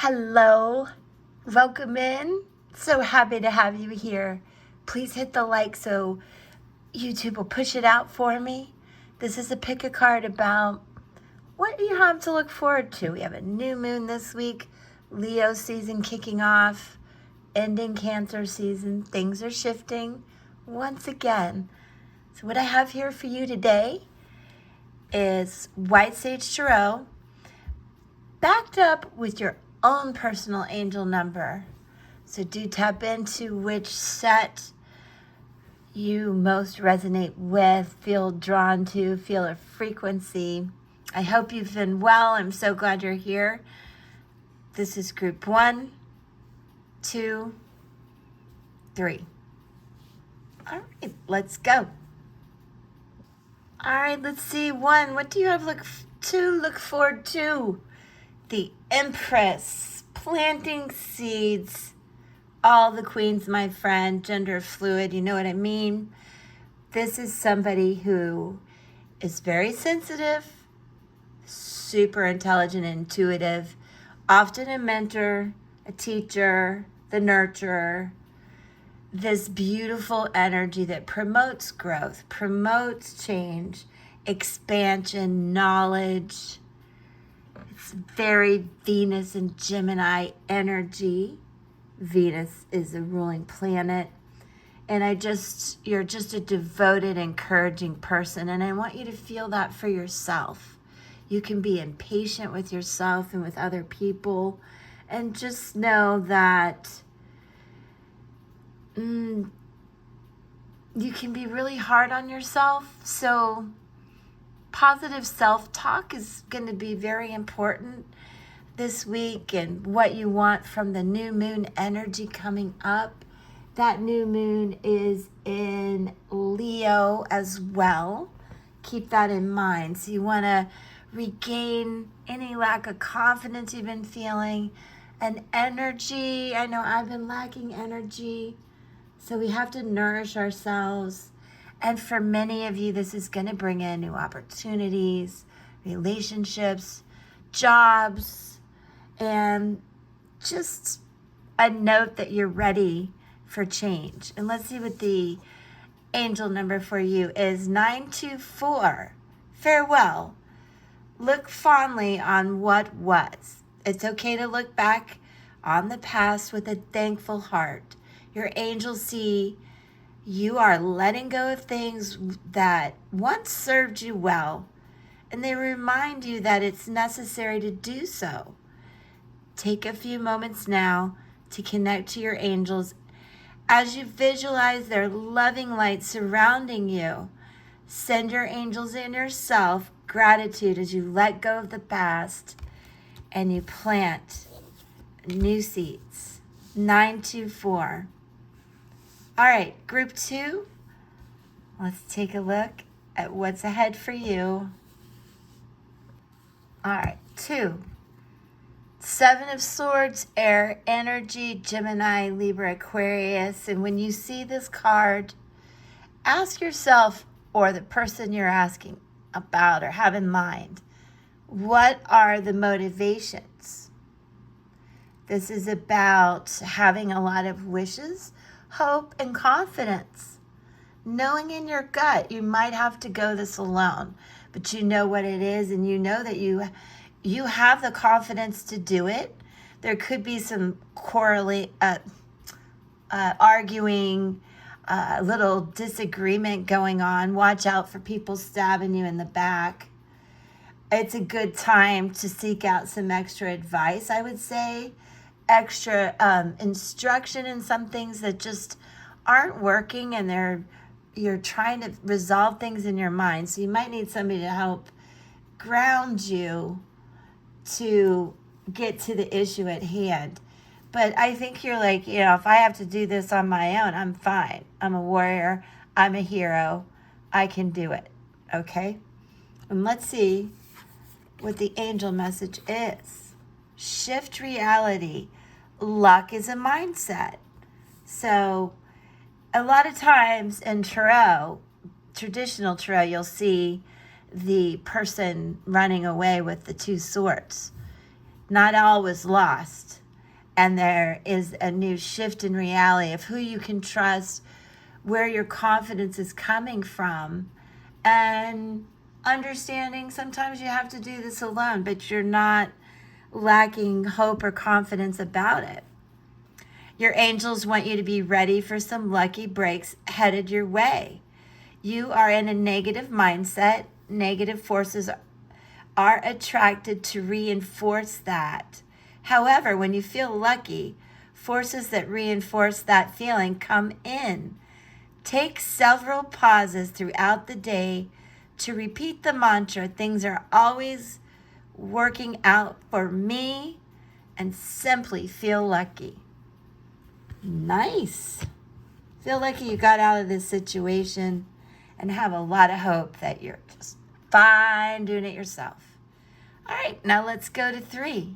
Hello, welcome in. So happy to have you here. Please hit the like so YouTube will push it out for me. This is a pick a card about what you have to look forward to. We have a new moon this week, Leo season kicking off, ending Cancer season. Things are shifting once again. So what I have here for you today is White Sage Tarot, backed up with your own personal angel number. So do tap into which set you most resonate with, feel drawn to, feel a frequency. I hope you've been well. I'm so glad you're here. This is group 1, 2, 3. All right, let's go. All right, let's see. 1, what do you have look forward to? The Empress, planting seeds. All the queens, my friend, gender fluid, you know what I mean? This is somebody who is very sensitive, super intelligent, intuitive, often a mentor, a teacher, the nurturer. This beautiful energy that promotes growth, promotes change, expansion, knowledge. It's very Venus and Gemini energy. Venus is the ruling planet. And you're just a devoted, encouraging person. And I want you to feel that for yourself. You can be impatient with yourself and with other people. And just know that you can be really hard on yourself. So positive self-talk is going to be very important this week, and what you want from the new moon energy coming up. That new moon is in Leo as well. Keep that in mind. So you want to regain any lack of confidence you've been feeling, and energy. I know I've been lacking energy, so we have to nourish ourselves. And for many of you, this is going to bring in new opportunities, relationships, jobs, and just a note that you're ready for change. And let's see what the angel number for you is. 924. Farewell. Look fondly on what was. It's okay to look back on the past with a thankful heart. Your angels see you are letting go of things that once served you well, and they remind you that it's necessary to do so. Take a few moments now to connect to your angels as you visualize their loving light surrounding you. Send your angels and yourself gratitude as you let go of the past and you plant new seeds. 924. All right, group 2, let's take a look at what's ahead for you. All right, 2. 7 of Swords, air energy, Gemini, Libra, Aquarius. And when you see this card, ask yourself, or the person you're asking about or have in mind, what are the motivations? This is about having a lot of wishes, hope, and confidence. Knowing in your gut, you might have to go this alone, but you know what it is, and you know that you have the confidence to do it. There could be some arguing, little disagreement going on. Watch out for people stabbing you in the back. It's a good time to seek out some extra advice, I would say. Extra instruction in some things that just aren't working, and you're trying to resolve things in your mind. So you might need somebody to help ground you to get to the issue at hand. But I think you're like, if I have to do this on my own, I'm fine. I'm a warrior. I'm a hero. I can do it. Okay? And let's see what the angel message is. Shift reality. Luck is a mindset. So a lot of times in tarot, traditional tarot, you'll see the person running away with the 2 swords. not all was lost. And there is a new shift in reality of who you can trust, where your confidence is coming from, and understanding sometimes you have to do this alone, but you're not lacking hope or confidence about it. Your angels want you to be ready for some lucky breaks headed your way. You are in a negative mindset. Negative forces are attracted to reinforce that. However, when you feel lucky, forces that reinforce that feeling come in. Take several pauses throughout the day to repeat the mantra, things are always working out for me, and simply feel lucky. Nice. Feel lucky you got out of this situation and have a lot of hope that you're just fine doing it yourself. All right, now let's go to 3.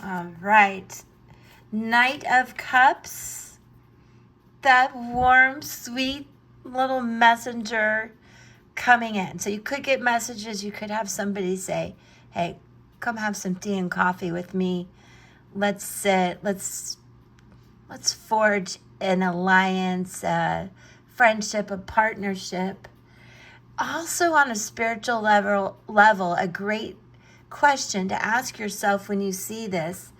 All right. Knight of Cups. That warm, sweet little messenger coming in. So you could get messages. You could have somebody say, hey, come have some tea and coffee with me. Let's sit. Let's forge an alliance, a friendship, a partnership. Also on a spiritual level, a great question to ask yourself when you see this: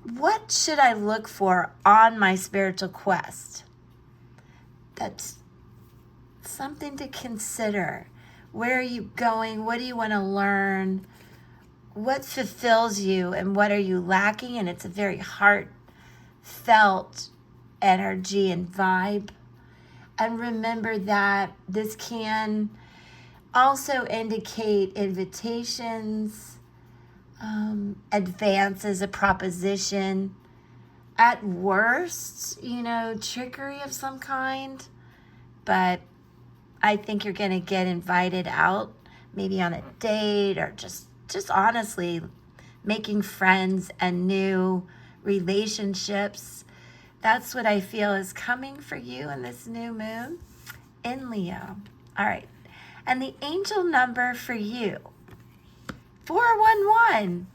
what should I look for on my spiritual quest? That's something to consider. Where are you going? What do you want to learn? What fulfills you and what are you lacking? And it's a very heartfelt energy and vibe. And remember that this can also indicate invitations, advances, a proposition. At worst, trickery of some kind. But I think you're going to get invited out, maybe on a date, or just honestly making friends and new relationships. That's what I feel is coming for you in this new moon in Leo. All right. And the angel number for you, 411.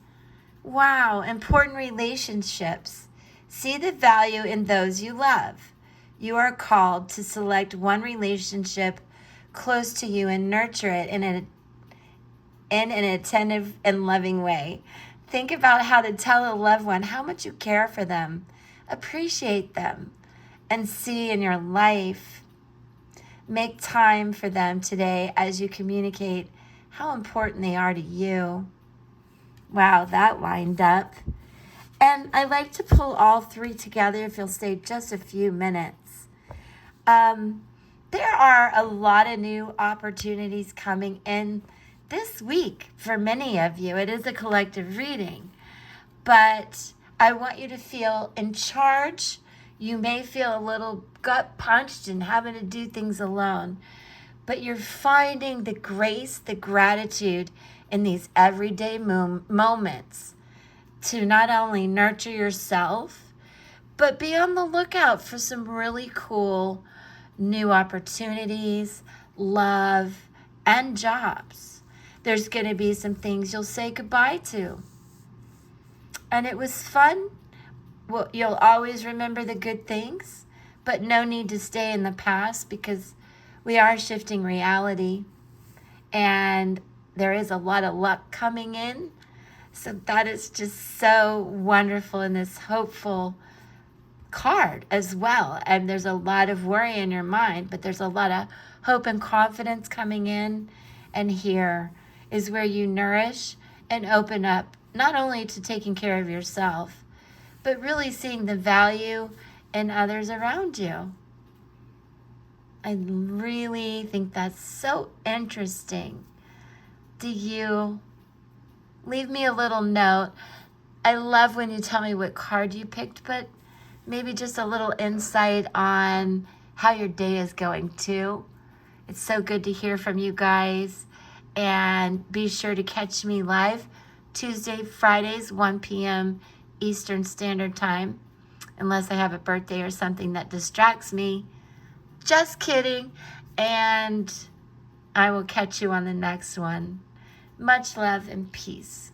Wow. Important relationships. See the value in those you love. You are called to select one relationship close to you and nurture it in an attentive and loving way. Think about how to tell a loved one how much you care for them, appreciate them, and see in your life. Make time for them today as you communicate how important they are to you. Wow, that lined up. And I like to pull all 3 together if you'll stay just a few minutes. There are a lot of new opportunities coming in this week for many of you. It is a collective reading, but I want you to feel in charge. You may feel a little gut punched and having to do things alone, but you're finding the grace, the gratitude in these everyday moments to not only nurture yourself, but be on the lookout for some really cool new opportunities, love, and jobs. There's going to be some things you'll say goodbye to. And it was fun. Well, you'll always remember the good things, but no need to stay in the past because we are shifting reality. And there is a lot of luck coming in. So that is just so wonderful in this hopeful card as well. And there's a lot of worry in your mind, but there's a lot of hope and confidence coming in. And here is where you nourish and open up, not only to taking care of yourself, but really seeing the value in others around you. I really think that's so interesting. Do you? Leave me a little note. I love when you tell me what card you picked, but maybe just a little insight on how your day is going too. It's so good to hear from you guys. And be sure to catch me live Tuesday, Fridays, 1 p.m. Eastern Standard Time, unless I have a birthday or something that distracts me. Just kidding. And I will catch you on the next one. Much love and peace.